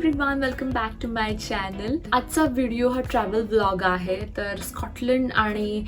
Everyone, welcome back to my channel. आजचा video हा travel vlog आहे. तर स्कॉटलंड आणि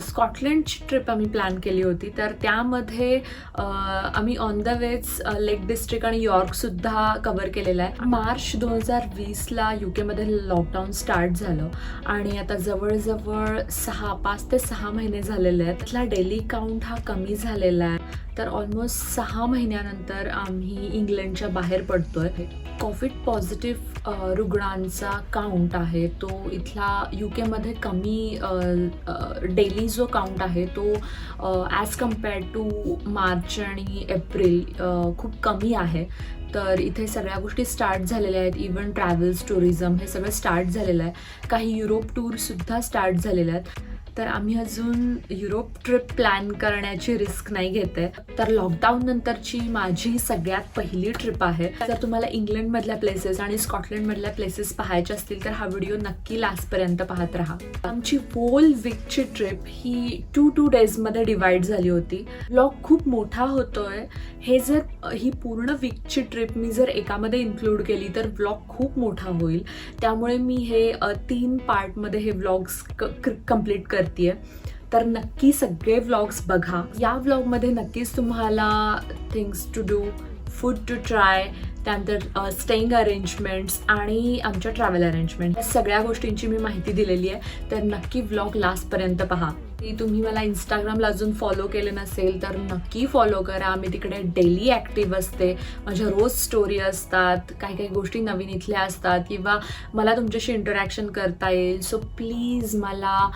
स्कॉटलंडची ट्रिप आम्ही प्लॅन केली होती. तर त्यामध्ये आम्ही on the ways lake district आणि यॉर्कसुद्धा कवर केलेला आहे. मार्च 2020ला UK मध्ये लॉकडाऊन स्टार्ट झालं आणि आता जवळजवळ 5 ते 6 महिने झालेले आहेत. त्यातला डेली काउंट हा कमी झालेला आहे. तर ऑलमोस्ट 6 महिन्यानंतर आम्ही इंग्लंडच्या बाहेर पडतोय. कोविड पॉझिटिव्ह रुग्णांचा काउंट आहे तो इथला UK मध्ये कमी डेली जो काउंट आहे तो ॲज कम्पेअर टू मार्च आणि एप्रिल खूप कमी आहे. तर इथे सगळ्या गोष्टी स्टार्ट झालेल्या आहेत. इवन ट्रॅव्हल्स, टुरिझम हे सगळं स्टार्ट झालेलं आहे. काही युरोप टूरसुद्धा स्टार्ट झालेल्या आहेत. तर आम्ही अजून युरोप ट्रिप प्लॅन करण्याची रिस्क नाही घेत आहे. तर लॉकडाऊन नंतरची माझी सगळ्यात पहिली ट्रिप आहे. जर तुम्हाला इंग्लंडमधल्या प्लेसेस आणि स्कॉटलंडमधल्या प्लेसेस पाहायचे असतील तर हा व्हिडिओ नक्की लास्टपर्यंत पाहत राहा. आमची होल वीकची ट्रिप ही 2 डेजमध्ये डिवाइड झाली होती. व्लॉग खूप मोठा होतोय. ही पूर्ण वीकची ट्रिप मी जर एकामध्ये इन्क्लूड केली तर व्लॉग खूप मोठा होईल. त्यामुळे मी हे 3 पार्टमध्ये हे व्लॉग्स कम्प्लीट करते. तर नक्की सगळे व्लॉग्स बघा. या व्लॉगमध्ये नक्कीच तुम्हाला things to do, food to try, त्यानंतर स्टेईंग अरेंजमेंट्स आणि आमच्या ट्रॅव्हल अरेंजमेंट या सगळ्या गोष्टींची मी माहिती दिलेली आहे. तर नक्की व्लॉग लास्टपर्यंत पहा. तुम्ही मला इंस्टाग्रामला अजून फॉलो केलं नसेल तर नक्की फॉलो करा. मी तिकडे डेली ॲक्टिव्ह असते. माझ्या रोज स्टोरी असतात, काही गोष्टी नवीन इथल्या असतात किंवा मला तुमच्याशी इंटरॅक्शन करता येईल. सो प्लीज मला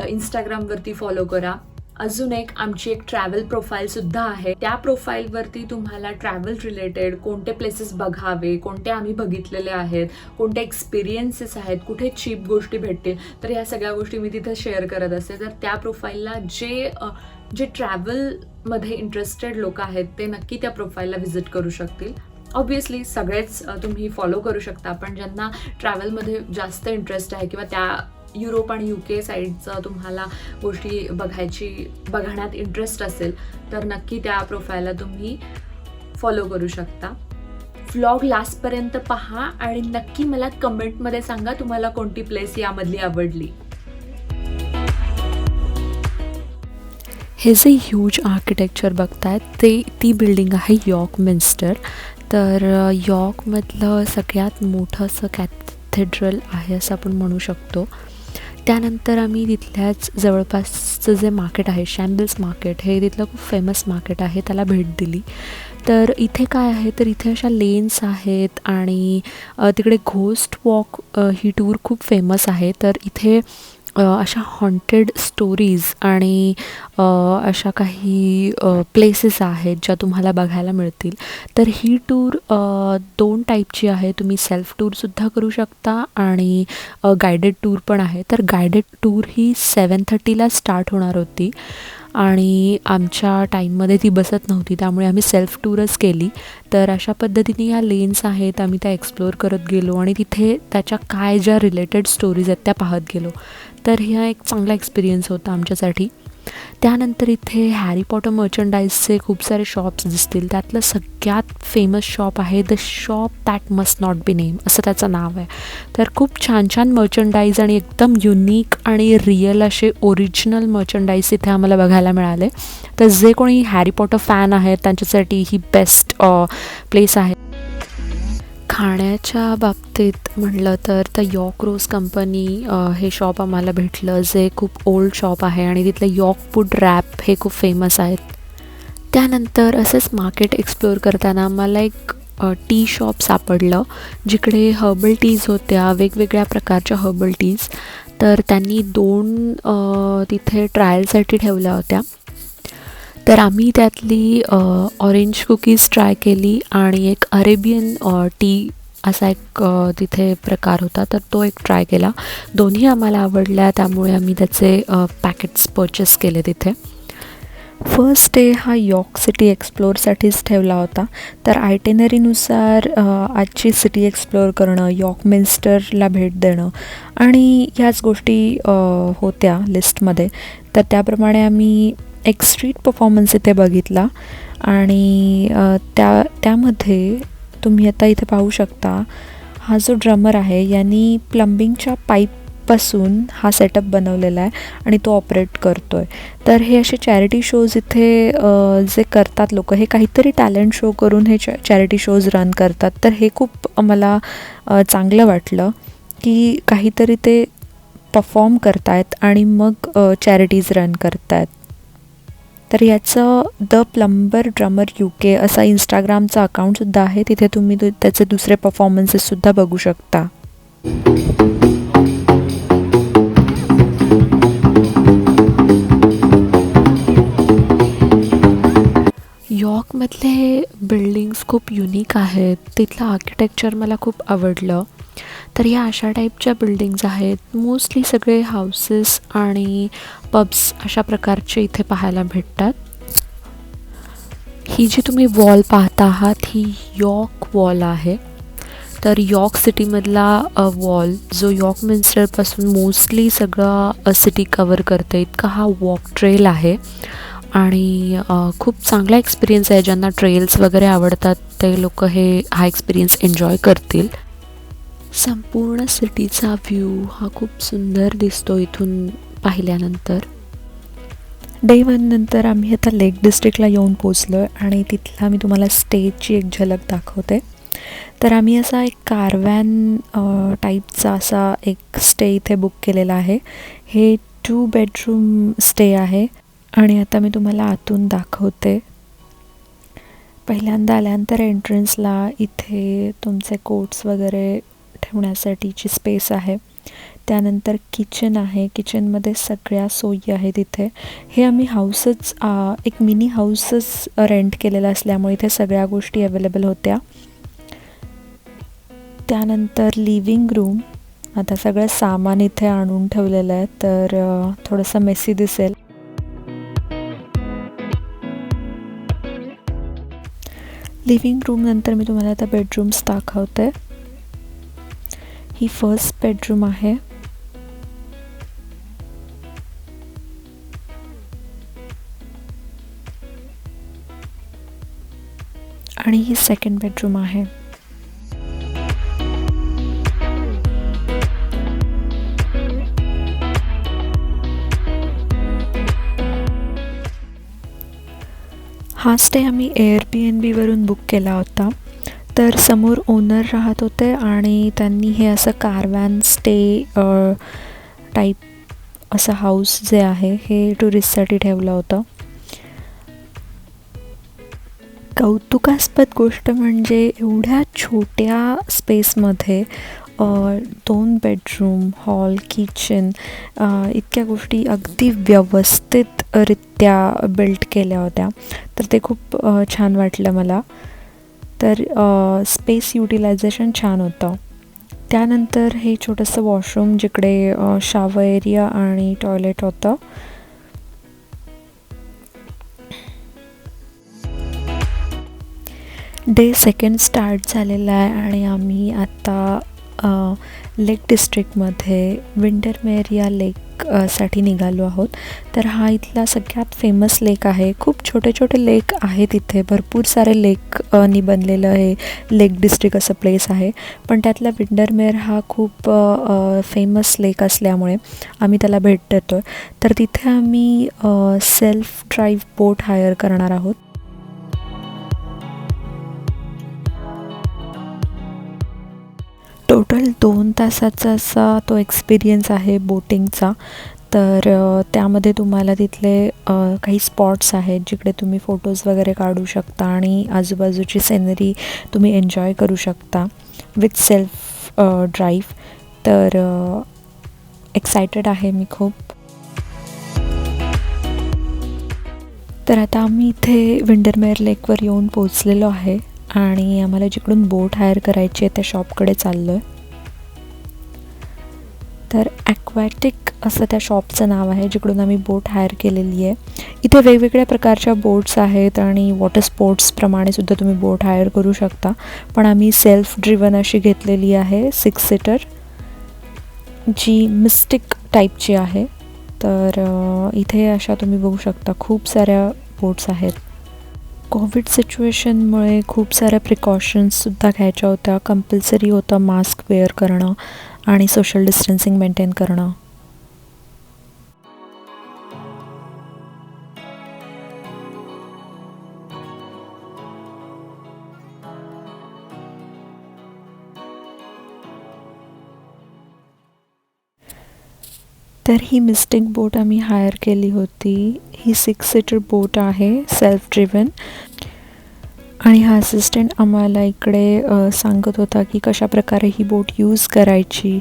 इंस्टाग्रामवरती फॉलो करा. अजून आमची एक ट्रॅव्हल प्रोफाईलसुद्धा आहे. त्या प्रोफाईलवरती तुम्हाला ट्रॅव्हल रिलेटेड कोणते प्लेसेस बघावे, कोणते आम्ही बघितलेले आहेत, कोणते एक्सपिरियन्सेस आहेत, कुठे चीप गोष्टी भेटतील, तर ह्या सगळ्या गोष्टी मी तिथे शेअर करत असते. तर त्या प्रोफाईलला जे ट्रॅव्हलमध्ये इंटरेस्टेड लोक आहेत ते नक्की त्या प्रोफाईलला व्हिजिट करू शकतील. ऑब्वियसली सगळेच तुम्ही फॉलो करू शकता, पण ज्यांना ट्रॅव्हलमध्ये जास्त इंटरेस्ट आहे किंवा त्या युरोप आणि UK साईडचं तुम्हाला गोष्टी बघण्यात इंटरेस्ट असेल तर नक्की त्या प्रोफाईलला तुम्ही फॉलो करू शकता. व्लॉग लास्टपर्यंत पहा आणि नक्की मला कमेंटमध्ये सांगा तुम्हाला कोणती प्लेस यामधली आवडली. हे जे ह्यूज आर्किटेक्चर बघतायत ती बिल्डिंग आहे यॉर्क मिन्स्टर. तर यॉर्कमधलं सगळ्यात मोठं असं कॅथेड्रल आहे असं आपण म्हणू शकतो. त्यानंतर आम्ही तिथल्याच जवळपासचं जे मार्केट आहे, शॅम्बल्स मार्केट, हे तिथलं खूप फेमस मार्केट आहे, त्याला भेट दिली. तर इथे काय आहे तर इथे अशा लेन्स आहेत आणि तिकडे घोस्ट वॉक ही टूर खूप फेमस आहे. तर इथे अशा हॉन्टेड स्टोरीज आणि अशा काही प्लेसेस आहेत ज्या तुम्हाला बघायला मिळतील. तर ही टूर 2 टाईपची आहे. तुम्ही सेल्फ टूरसुद्धा करू शकता आणि गायडेड टूर पण आहे. तर गायडेड टूर ही 7:30ला स्टार्ट होणार होती आणि आमच्या टाईममध्ये ती बसत नव्हती, त्यामुळे आम्ही सेल्फ टूरच केली. तर अशा पद्धतीने या लेन्स आहेत, आम्ही त्या एक्सप्लोअर करत गेलो आणि तिथे त्याच्या काय ज्या रिलेटेड स्टोरीज आहेत त्या पाहत गेलो. तर हा एक चांगला एक्सपिरियन्स होता आमच्यासाठी. त्यानंतर इथे हॅरी पॉटर मर्चंडाईजचे खूप सारे शॉप्स दिसतील. त्यातलं सगळ्यात फेमस शॉप आहे the shop that must not be name, असं त्याचं नाव आहे. तर खूप छान छान मर्चंडाईज आणि एकदम युनिक आणि रिअल असे ओरिजिनल मर्चंडाईज इथे आम्हाला बघायला मिळाले. तर जे कोणी हॅरी पॉटर फॅन आहेत त्यांच्यासाठी ही बेस्ट प्लेस आहे. खाण्याच्या बाबतीत म्हटलं तर यॉर्क रोज कंपनी हे शॉप आम्हाला भेटलं, जे खूप ओल्ड शॉप आहे आणि तिथलं यॉर्क फूड रॅप हे खूप फेमस आहेत. त्यानंतर असंच मार्केट एक्सप्लोअर करताना आम्हाला एक टी शॉप सापडलं जिकडे हर्बल टीज होत्या, वेगवेगळ्या प्रकारच्या हर्बल टीज. तर त्यांनी 2 तिथे ट्रायलसाठी ठेवल्या होत्या. तर आम्ही त्यातली ऑरेंज कुकीज ट्राय केली आणि एक अरेबियन टी असा एक तिथे प्रकार होता, तर तो एक ट्राय केला. दोन्ही आम्हाला आवडल्या, त्यामुळे आम्ही त्याचे पॅकेट्स परचेस केले तिथे. फर्स्ट डे हा यॉर्क सिटी एक्सप्लोअरसाठीच ठेवला होता. तर आयटेनरीनुसार आजची सिटी एक्सप्लोअर करणं, यॉर्क मिन्स्टरला भेट देणं आणि ह्याच गोष्टी होत्या लिस्टमध्ये. तर त्याप्रमाणे आम्ही एक स्ट्रीट परफॉर्मन्स इथे बघितला आणि त्यामध्ये तुम्ही आता इथे पाहू शकता, हा जो ड्रमर आहे यांनी प्लंबिंगच्या पाईपपासून हा सेटअप बनवलेला आहे आणि तो ऑपरेट करतो आहे. तर हे असे चॅरिटी शोज इथे जे करतात लोक, हे काहीतरी टॅलेंट शो करून हे चॅरिटी शोज रन करतात. तर हे खूप मला चांगलं वाटलं की काहीतरी ते परफॉर्म करतायत आणि मग चॅरिटीज रन करतायत. तर याचं द प्लंबर ड्रमर UK असा इंस्टाग्रामचा अकाउंटसुद्धा आहे. तिथे तुम्ही त्याचे दुसरे परफॉर्मन्सेससुद्धा बघू शकता. यॉर्कमधले बिल्डिंग्स खूप युनिक आहेत. तिथलं आर्किटेक्चर मला खूप आवडलं. तर या अशा टाईपच्या बिल्डिंग्ज आहेत. मोस्टली सगळे हाऊसेस आणि पब्स अशा प्रकारचे इथे पाहायला भेटतात. ही जी तुम्ही वॉल पाहता आहात ही यॉर्क वॉल आहे. तर यॉर्क सिटीमधला वॉल जो यॉर्क मिन्स्टरपासून मोस्टली सगळं सिटी कवर करते इतका हा वॉक ट्रेल आहे. आणि खूप चांगला एक्सपिरियन्स आहे. ज्यांना ट्रेल्स वगैरे आवडतात ते लोक हा एक्सपिरियन्स एन्जॉय करतील. संपूर्ण सिटीचा व्ह्यू हा खूप सुंदर दिसतो इथून पाहिल्यानंतर. डे 1 नंतर आम्ही आता लेक डिस्ट्रिक्टला येऊन पोचलो आहे आणि तिथला मी तुम्हाला स्टेची एक झलक दाखवते. तर आम्ही असा एक कारवॅन टाईपचा असा एक स्टे इथे बुक केलेला आहे. हे 2 बेडरूम स्टे आहे आणि आता मी तुम्हाला आतून दाखवते. पहिल्यांदा आल्यानंतर एंट्रन्सला इथे तुमचे कोट्स वगैरे ठेवण्यासाठीची स्पेस आहे. त्यानंतर किचन आहे. किचनमध्ये सगळ्या सोयी आहेत इथे. हे आम्ही एक मिनी हाऊसच रेंट केलेला असल्यामुळे इथे सगळ्या गोष्टी अवेलेबल होत्या. त्यानंतर लिव्हिंग रूम. आता सगळं सामान इथे आणून ठेवलेलं आहे तर थोडंसं मेसी दिसेल. लिव्हिंग रूम नंतर मी तुम्हाला आता बेडरूम्स दाखवते. ही फर्स्ट बेडरूम आहे. आणि ही सेकंड बेडरूम आहे. हा स्टे आम्ही Airbnb-वरून बुक केला होता. तर समोर ओनर राहत होते आणि त्यांनी हे असं कारवॅन स्टे टाईप असं हाऊस जे आहे हे टुरिस्टसाठी ठेवलं होतं. कौतुकास्पद गोष्ट म्हणजे एवढ्या छोट्या स्पेसमध्ये 2 बेडरूम, हॉल, किचन इतक्या गोष्टी अगदी व्यवस्थितरित्या बिल्ट केल्या होत्या. तर ते खूप छान वाटलं मला. तर स्पेस युटिलायझेशन छान होतं. त्यानंतर हे छोटंसं वॉशरूम जिकडे शॉवर एरिया आणि टॉयलेट होतं. डे 2 स्टार्ट झालेला आहे आणि आम्ही आता लेक डिस्ट्रिक्टमध्ये विंडरमेअर या लेकसाठी निघालो आहोत. तर हा इथला सगळ्यात फेमस लेक आहे. खूप छोटे छोटे लेक आहेत इथे. भरपूर सारे लेकनी बनलेलं हे लेक डिस्ट्रिक्ट असं प्लेस आहे. पण त्यातला विंडरमेअर हा खूप फेमस लेक असल्यामुळे आम्ही त्याला भेट देतो आहे. तर तिथे आम्ही सेल्फ ड्राईव्ह बोट हायर करणार आहोत. टोटल 2 तासाचा असा तो एक्सपिरियन्स आहे बोटिंगचा. तर त्यामध्ये तुम्हाला तिथले काही स्पॉट्स आहेत जिकडे तुम्ही फोटोज वगैरे काढू शकता आणि आजूबाजूची सिनरी तुम्ही एन्जॉय करू शकता विथ सेल्फ ड्राईव्ह. तर एक्सायटेड आहे मी खूप. तर आता आम्ही इथे विंडरमेअर लेकवर येऊन पोचलेलो आहे आणि आम्हाला जिकडून बोट हायर करायची आहे त्या शॉपकडे चाललो आहे. तर ॲक्वॅटिक असं त्या शॉपचं नाव आहे जिकडून आम्ही बोट हायर केलेली आहे. इथे वेगवेगळ्या प्रकारच्या बोट्स आहेत आणि वॉटर स्पोर्ट्सप्रमाणे सुद्धा तुम्ही बोट हायर करू शकता. पण आम्ही सेल्फ ड्रिवन अशी घेतलेली आहे 6 सीटर जी मिस्टिक टाईपची आहे. तर इथे अशा तुम्ही बघू शकता खूप साऱ्या बोट्स आहेत. कोविड सिच्युएशनमुळे खूप साऱ्या प्रिकॉशन्ससुद्धा घ्यायच्या होत्या. कंपल्सरी होतं मास्क वेअर करणं आणि सोशल डिस्टन्सिंग मेंटेन करणं. तर ही मिस्टिक बोट आम्ही हायर केली होती. ही 6 सीटर बोट आहे, सेल्फ ड्रिवन. आणि हा असिस्टंट आम्हाला इकडे सांगत होता की कशाप्रकारे ही बोट यूज करायची,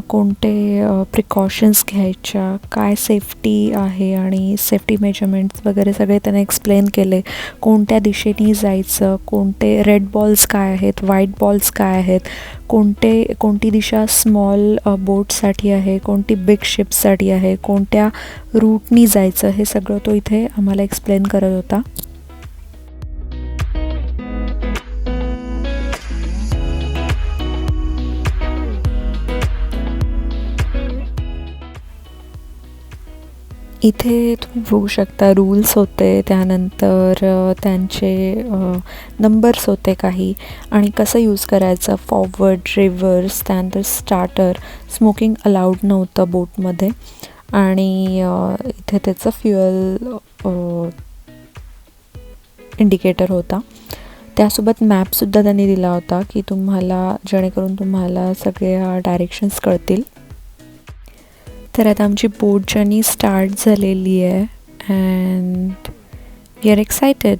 कोणते प्रिकॉशन्स घ्यायच्या, काय सेफ्टी आहे आणि सेफ्टी मेजरमेंट्स वगैरे सगळे त्याने एक्सप्लेन केले. कोणत्या दिशेने जायचं, कोणते रेड बॉल्स काय आहेत, व्हाईट बॉल्स काय आहेत, कोणती दिशा स्मॉल बोटसाठी आहे, कोणती बिग शिप्ससाठी आहे, कोणत्या रूटनी जायचं, हे सगळं तो इथे आम्हाला एक्सप्लेन करत होता. इथे तुम्ही बघू शकता रूल्स होते, त्यानंतर त्यांचे नंबर्स होते काही, आणि कसं यूज करायचं, फॉरवर्ड, रिव्हर्स, त्यानंतर स्टार्टर. स्मोकिंग अलाउड नव्हतं बोटमध्ये. आणि इथे त्याचं फ्युएल इंडिकेटर होता. त्यासोबत मॅपसुद्धा त्यांनी दिला होता की जेणेकरून तुम्हाला सगळ्या डायरेक्शन्स कळतील. तर आता आमची बोट जर्नी स्टार्ट झालेली आहे and we are excited.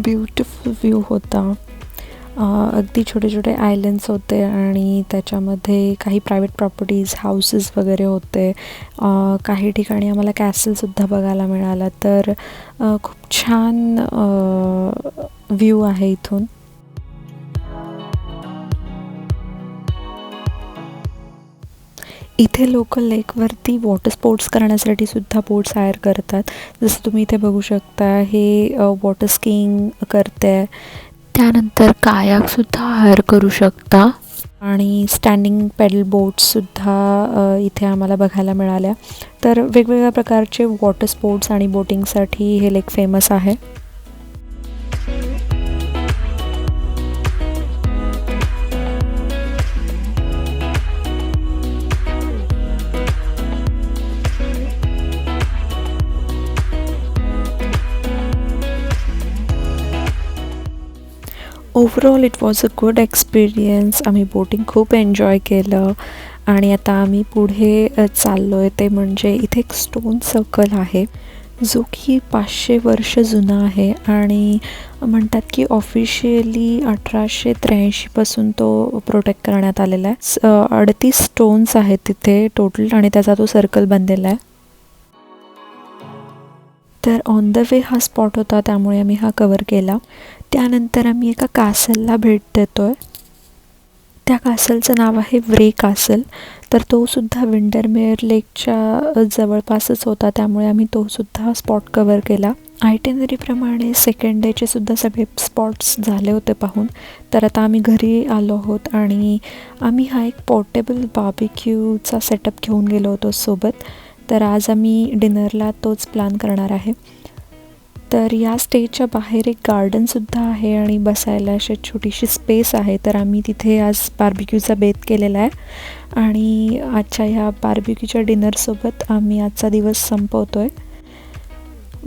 Beautiful view होता. अगदी छोटे छोटे आयलँड्स होते आणि त्याच्यामध्ये काही प्रायव्हेट प्रॉपर्टीज, हाऊसेस वगैरे होते. काही ठिकाणी आम्हाला कॅसलसुद्धा बघायला मिळाला. तर खूप छान व्ह्यू आहे इथून. इथे लोकल लेकवरती वॉटर स्पोर्ट्स करण्यासाठी सुद्धा बोट्स हायर करतात. जसं तुम्ही इथे बघू शकता, हे वॉटर स्कीइंग करते. त्यानंतर कायाकसुद्धा हायर करू शकता आणि स्टँडिंग पेडल बोट्ससुद्धा इथे आम्हाला बघायला मिळाल्या. तर वेगवेगळ्या प्रकारचे वॉटर स्पोर्ट्स आणि बोटिंगसाठी हे लेक फेमस आहे. Overall it was a good experience. आम्ही बोटिंग खूप एन्जॉय केलं. आणि आता आम्ही पुढे चाललो आहे, ते म्हणजे इथे एक स्टोन सर्कल आहे जो की 500 वर्ष जुना आहे. आणि म्हणतात की ऑफिशियली 1883पासून तो प्रोटेक्ट करण्यात आलेला आहे. 38 स्टोन्स आहेत तिथे टोटल आणि त्याचा तो सर्कल बनलेला आहे. तर ऑन द वे हा स्पॉट होता, त्यामुळे आम्ही हा कवर केला. त्यानंतर आम्ही एका कासलला भेट देतो आहे. त्या कासलचं नाव आहे व्रे कासल. तर तोसुद्धा विंडरमेअर लेकच्या जवळपासच होता, त्यामुळे आम्ही तोसुद्धा स्पॉट कवर केला. आयटिनरीप्रमाणे सेकंड डेचे सुद्धा सगळे स्पॉट्स झाले होते पाहून. तर आता आम्ही घरी आलो आहोत आणि आम्ही हा एक पोर्टेबल बार्बिक्यूचा सेटअप घेऊन गेलो होतो सोबत. तर आज आम्ही डिनरला तोच प्लॅन करणार आहे. तर या स्टेजच्या बाहेर एक गार्डनसुद्धा आहे आणि बसायला अशी छोटीशी स्पेस आहे. तर आम्ही तिथे आज बार्बिक्यूचा बेत केलेला आहे आणि आजच्या ह्या बार्बिक्यूच्या डिनरसोबत आम्ही आजचा दिवस संपवतो आहे.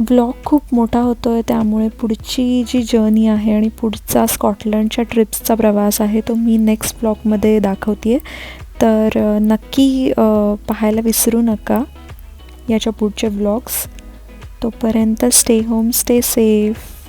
ब्लॉग खूप मोठा होतो आहे, त्यामुळे पुढची जी जर्नी आहे आणि पुढचा स्कॉटलंडच्या ट्रिप्सचा प्रवास आहे तो मी नेक्स्ट ब्लॉगमध्ये दाखवते आहे. तर नक्की पाहायला विसरू नका याच्या पुढचे व्लॉग्स. तोपर्यंत स्टे होम, स्टे सेफ.